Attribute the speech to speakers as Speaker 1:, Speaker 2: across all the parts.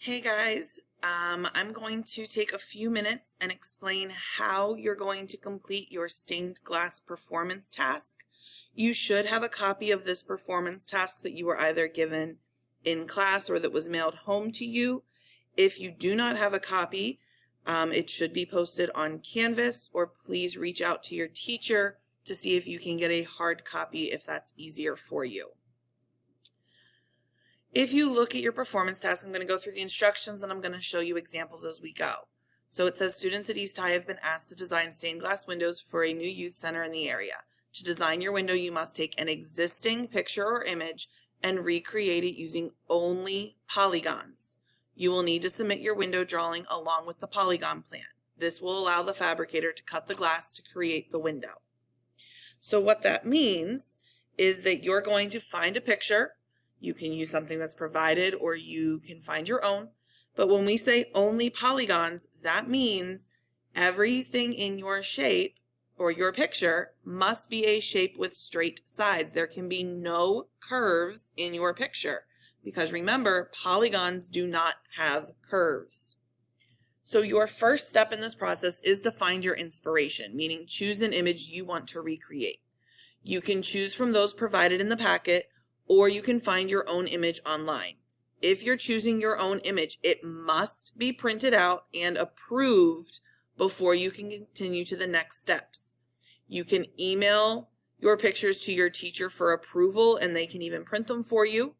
Speaker 1: Hey guys, I'm going to take a few minutes and explain how you're going to complete your stained glass performance task. You should have a copy of this performance task that you were either given in class or that was mailed home to you. If you do not have a copy, it should be posted on Canvas, or please reach out to your teacher to see if you can get a hard copy if that's easier for you. If you look at your performance task, I'm going to go through the instructions and I'm going to show you examples as we go. So it says students at East High have been asked to design stained glass windows for a new youth center in the area. To design your window, you must take an existing picture or image and recreate it using only polygons. You will need to submit your window drawing along with the polygon plan. This will allow the fabricator to cut the glass to create the window. So what that means is that you're going to find a picture. You can use something that's provided or you can find your own. But when we say only polygons, that means everything in your shape or your picture must be a shape with straight sides. There can be no curves in your picture because remember, polygons do not have curves. So your first step in this process is to find your inspiration, meaning choose an image you want to recreate. You can choose from those provided in the packet, or you can find your own image online. If you're choosing your own image, it must be printed out and approved before you can continue to the next steps. You can email your pictures to your teacher for approval and they can even print them for you.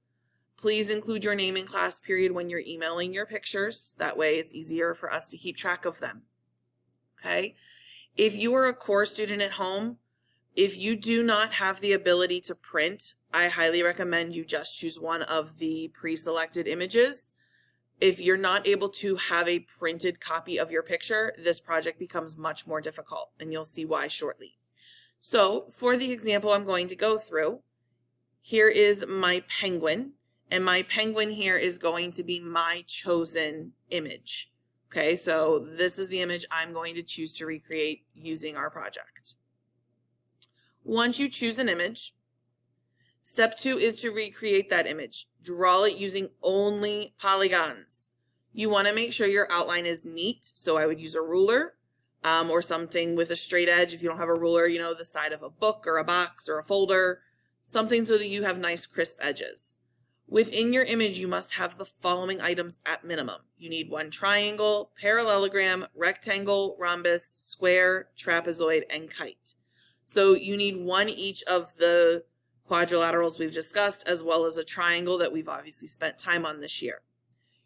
Speaker 1: Please include your name in class period when you're emailing your pictures. That way it's easier for us to keep track of them. Okay? If you are a core student at home, if you do not have the ability to print, I highly recommend you just choose one of the pre-selected images. If you're not able to have a printed copy of your picture, this project becomes much more difficult, and you'll see why shortly. So for the example I'm going to go through, here is my penguin, and my penguin here is going to be my chosen image. Okay, so this is the image I'm going to choose to recreate using our project. Once you choose an image, step 2 is to recreate that image. Draw it using only polygons. You want to make sure your outline is neat, so I would use a ruler or something with a straight edge. If you don't have a ruler, you know, the side of a book or a box or a folder, something so that you have nice crisp edges. Within your image, you must have the following items at minimum. You need one triangle, parallelogram, rectangle, rhombus, square, trapezoid, and kite. So you need one each of the quadrilaterals we've discussed, as well as a triangle that we've obviously spent time on this year.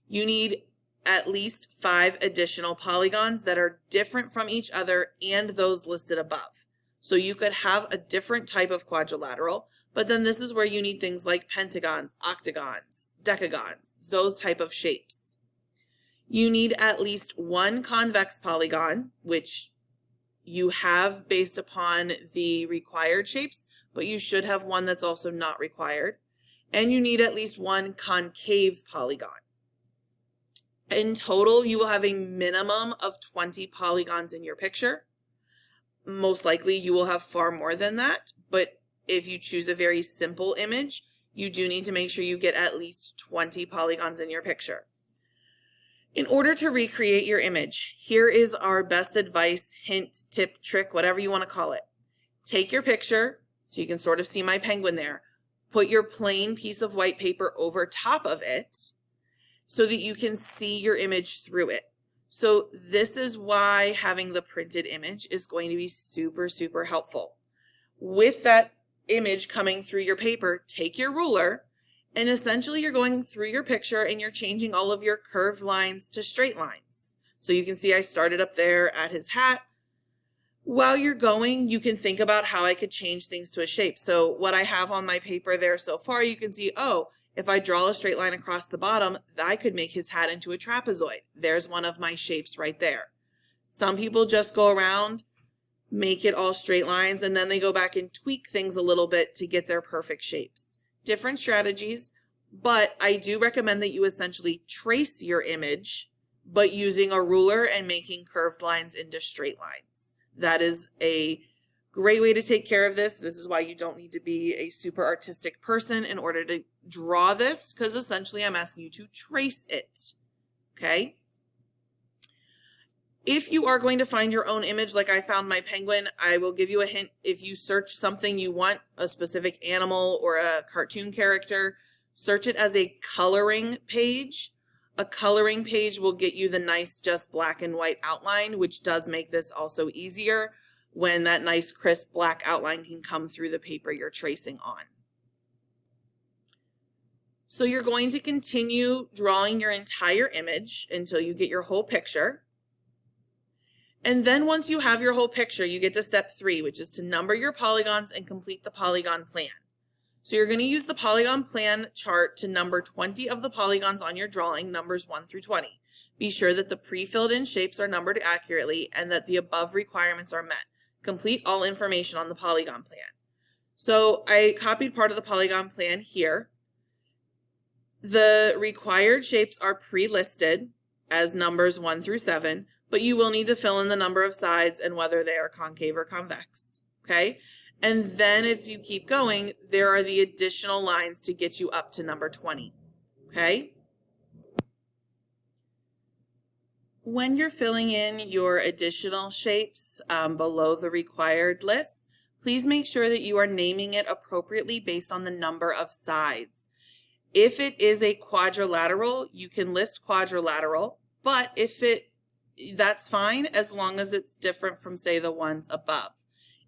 Speaker 1: You need at least 5 additional polygons that are different from each other and those listed above. So you could have a different type of quadrilateral, but then this is where you need things like pentagons, octagons, decagons, those type of shapes. You need at least one convex polygon, which you have based upon the required shapes, but you should have one that's also not required. And you need at least one concave polygon. In total, you will have a minimum of 20 polygons in your picture. Most likely you will have far more than that, but if you choose a very simple image, you do need to make sure you get at least 20 polygons in your picture. In order to recreate your image, here is our best advice, hint, tip, trick, whatever you want to call it. Take your picture, so you can sort of see my penguin there. Put your plain piece of white paper over top of it so that you can see your image through it. So this is why having the printed image is going to be super, super helpful. With that image coming through your paper, take your ruler, and essentially you're going through your picture and you're changing all of your curved lines to straight lines. So you can see I started up there at his hat. While you're going, you can think about how I could change things to a shape. So what I have on my paper there so far, you can see, oh, if I draw a straight line across the bottom, I could make his hat into a trapezoid. There's one of my shapes right there. Some people just go around, make it all straight lines, and then they go back and tweak things a little bit to get their perfect shapes. Different strategies, but I do recommend that you essentially trace your image, but using a ruler and making curved lines into straight lines. That is a great way to take care of this. This is why you don't need to be a super artistic person in order to draw this, because essentially I'm asking you to trace it. okay? If you are going to find your own image, like I found my penguin, I will give you a hint. If you search something you want, a specific animal or a cartoon character, search it as a coloring page. A coloring page will get you the nice, just black and white outline, which does make this also easier when that nice, crisp black outline can come through the paper you're tracing on. So you're going to continue drawing your entire image until you get your whole picture. And then once you have your whole picture, you get to step 3, which is to number your polygons and complete the polygon plan. So you're going to use the polygon plan chart to number 20 of the polygons on your drawing, numbers 1 through 20. Be sure that the pre-filled in shapes are numbered accurately and that the above requirements are met. Complete all information on the polygon plan. So I copied part of the polygon plan here. The required shapes are pre-listed as numbers 1 through 7, but you will need to fill in the number of sides and whether they are concave or convex, okay? And then if you keep going, there are the additional lines to get you up to number 20, okay? When you're filling in your additional shapes below the required list, please make sure that you are naming it appropriately based on the number of sides. If it is a quadrilateral, you can list quadrilateral, but that's fine as long as it's different from, say, the ones above.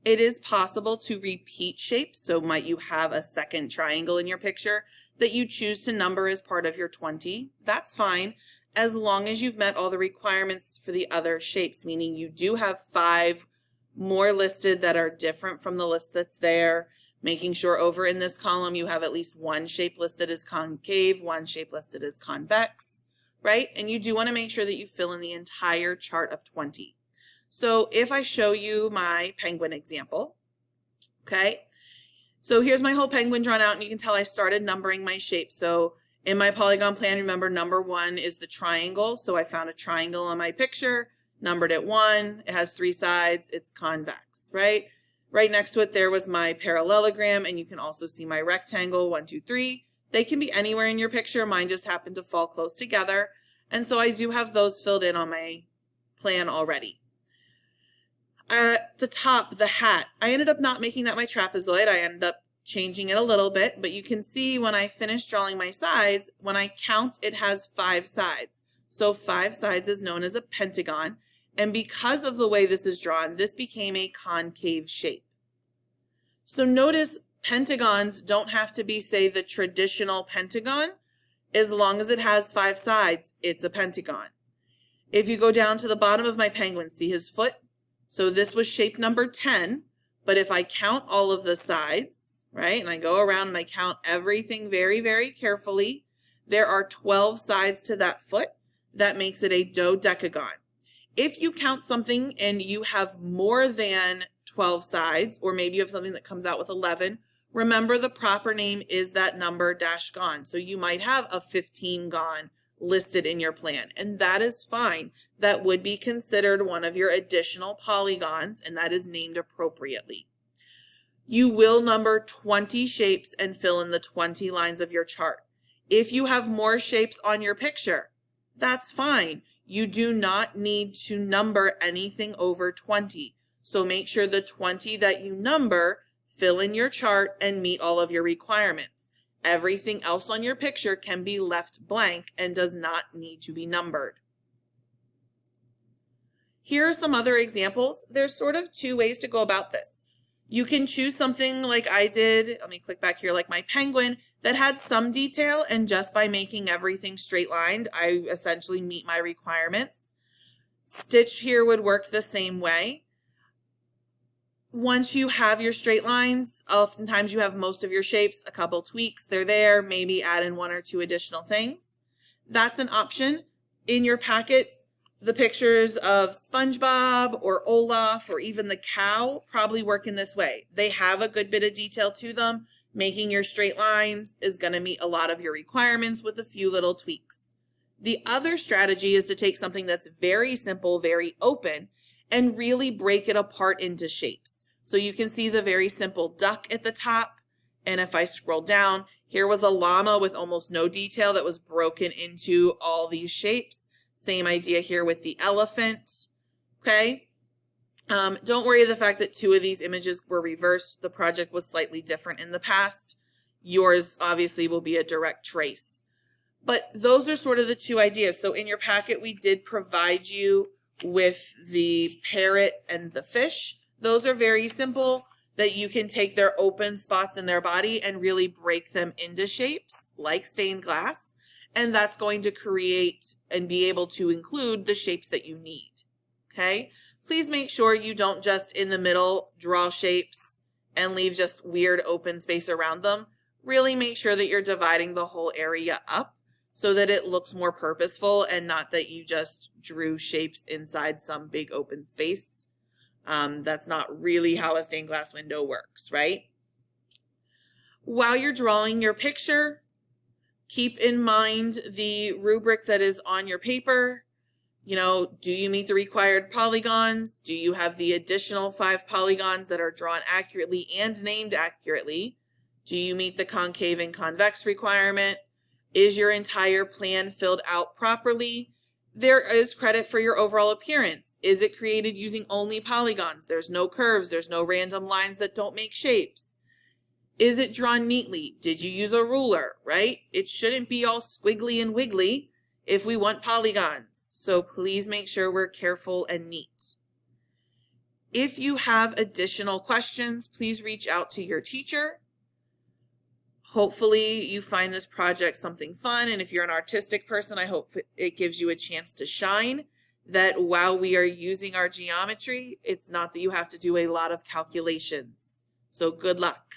Speaker 1: It is possible to repeat shapes, so might you have a second triangle in your picture that you choose to number as part of your 20. That's fine, as long as you've met all the requirements for the other shapes, meaning you do have 5 more listed that are different from the list that's there, making sure over in this column you have at least 1 shape listed as concave, 1 shape listed as convex, right? And you do want to make sure that you fill in the entire chart of 20. So if I show you my penguin example, okay, so here's my whole penguin drawn out, and you can tell I started numbering my shapes. So in my polygon plan, remember number 1 is the triangle. So I found a triangle on my picture, numbered it 1, it has 3 sides, it's convex, right? Right next to it, there was my parallelogram, and you can also see my rectangle, 1, 2, 3. They can be anywhere in your picture. Mine just happened to fall close together. And so I do have those filled in on my plan already. At the top, the hat, I ended up not making that my trapezoid. I ended up changing it a little bit, but you can see when I finish drawing my sides, when I count, it has 5 sides. So 5 sides is known as a pentagon. And because of the way this is drawn, this became a concave shape. So notice pentagons don't have to be, say, the traditional pentagon. As long as it has 5 sides, it's a pentagon. If you go down to the bottom of my penguin, see his foot? So this was shape number 10, but if I count all of the sides, right, and I go around and I count everything very, very carefully, there are 12 sides to that foot. That makes it a dodecagon. If you count something and you have more than 12 sides, or maybe you have something that comes out with 11, remember the proper name is that number -gon. So you might have a 15-gon listed in your plan, and that is fine. That would be considered one of your additional polygons, and that is named appropriately. You will number 20 shapes and fill in the 20 lines of your chart. If you have more shapes on your picture, that's fine. You do not need to number anything over 20. So make sure the 20 that you number fill in your chart and meet all of your requirements. Everything else on your picture can be left blank and does not need to be numbered. Here are some other examples. There's sort of 2 ways to go about this. You can choose something like I did, let me click back here, like my penguin, that had some detail, and just by making everything straight lined, I essentially meet my requirements. Stitch here would work the same way. Once you have your straight lines, oftentimes you have most of your shapes, a couple tweaks, they're there, maybe add in 1 or 2 additional things. That's an option. In your packet, the pictures of SpongeBob or Olaf or even the cow probably work in this way. They have a good bit of detail to them. Making your straight lines is going to meet a lot of your requirements with a few little tweaks. The other strategy is to take something that's very simple, very open, and really break it apart into shapes. So you can see the very simple duck at the top. And if I scroll down, here was a llama with almost no detail that was broken into all these shapes. Same idea here with the elephant, okay? Don't worry the fact that 2 of these images were reversed. The project was slightly different in the past. Yours obviously will be a direct trace. But those are sort of the 2 ideas. So in your packet, we did provide you with the parrot and the fish. Those are very simple, that you can take their open spots in their body and really break them into shapes like stained glass. And that's going to create and be able to include the shapes that you need, okay? Please make sure you don't just in the middle draw shapes and leave just weird open space around them. Really make sure that you're dividing the whole area up so that it looks more purposeful and not that you just drew shapes inside some big open space. That's not really how a stained glass window works, right? While you're drawing your picture, keep in mind the rubric that is on your paper. You know, do you meet the required polygons? Do you have the additional 5 polygons that are drawn accurately and named accurately? Do you meet the concave and convex requirement? Is your entire plan filled out properly? There is credit for your overall appearance. Is it created using only polygons? There's no curves. There's no random lines that don't make shapes. Is it drawn neatly? Did you use a ruler, right? It shouldn't be all squiggly and wiggly if we want polygons. So please make sure we're careful and neat. If you have additional questions, please reach out to your teacher. Hopefully you find this project something fun. And if you're an artistic person, I hope it gives you a chance to shine. That while we are using our geometry, it's not that you have to do a lot of calculations. So good luck.